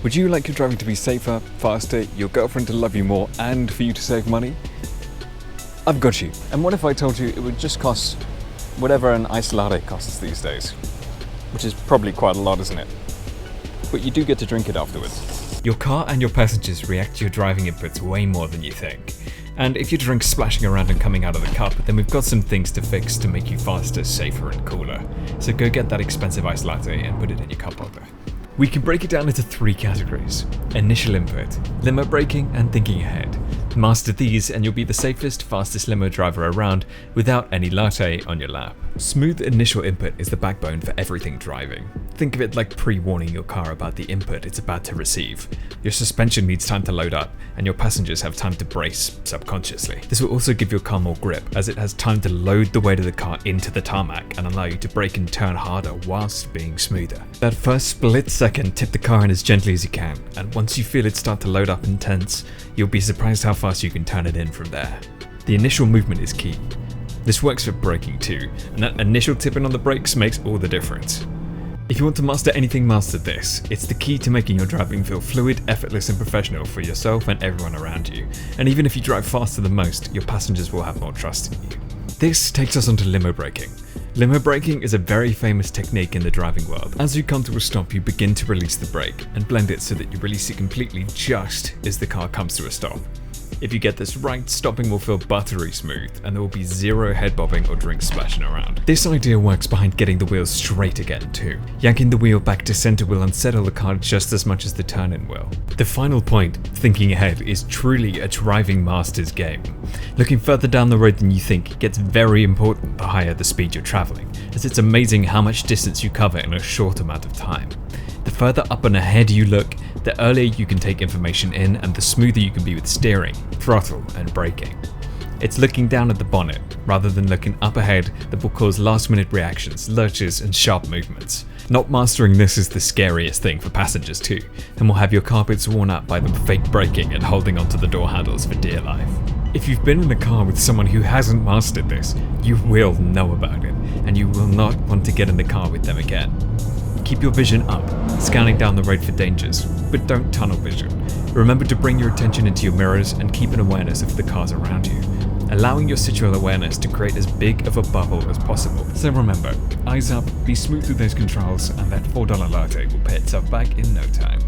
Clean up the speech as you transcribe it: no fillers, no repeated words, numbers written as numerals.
Would you like your driving to be safer, faster, your girlfriend to love you more, and for you to save money? I've got you. And what if I told you it would just cost whatever an iced latte costs these days? Which is probably quite a lot, isn't it? But you do get to drink it afterwards. Your car and your passengers react to your driving inputs way more than you think. And if your drink's splashing around and coming out of the cup, then we've got some things to fix to make you faster, safer, and cooler. So go get that expensive iced latte and put it in your cup holder. We can break it down into 3 categories: initial input, limo braking, and thinking ahead. Master these and you'll be the safest, fastest limo driver around without any latte on your lap. Smooth initial input is the backbone for everything driving. Think of it like pre-warning your car about the input it's about to receive. Your suspension needs time to load up, and your passengers have time to brace subconsciously. This will also give your car more grip, as it has time to load the weight of the car into the tarmac and allow you to brake and turn harder whilst being smoother. That first split second, tip the car in as gently as you can, and once you feel it start to load up and tense, you'll be surprised how fast you can turn it in from there. The initial movement is key. This works for braking too, and that initial tipping on the brakes makes all the difference. If you want to master anything, master this. It's the key to making your driving feel fluid, effortless, and professional for yourself and everyone around you. And even if you drive faster than most, your passengers will have more trust in you. This takes us onto limo braking. Limo braking is a very famous technique in the driving world. As you come to a stop, you begin to release the brake and blend it so that you release it completely just as the car comes to a stop. If you get this right, stopping will feel buttery smooth and there will be zero head bobbing or drinks splashing around. This idea works behind getting the wheels straight again too. Yanking the wheel back to center will unsettle the car just as much as the turn-in will. The final point, thinking ahead, is truly a driving master's game. Looking further down the road than you think gets very important the higher the speed you're traveling, as it's amazing how much distance you cover in a short amount of time. The further up and ahead you look, the earlier you can take information in and the smoother you can be with steering, throttle, and braking. It's looking down at the bonnet, rather than looking up ahead, that will cause last-minute reactions, lurches, and sharp movements. Not mastering this is the scariest thing for passengers too, and will have your carpets worn out by them fake braking and holding onto the door handles for dear life. If you've been in a car with someone who hasn't mastered this, you will know about it, and you will not want to get in the car with them again. Keep your vision up, scanning down the road for dangers, but don't tunnel vision. Remember to bring your attention into your mirrors and keep an awareness of the cars around you, allowing your situal awareness to create as big of a bubble as possible. So remember, eyes up, be smooth through those controls, and that $4 latte will pay itself back in no time.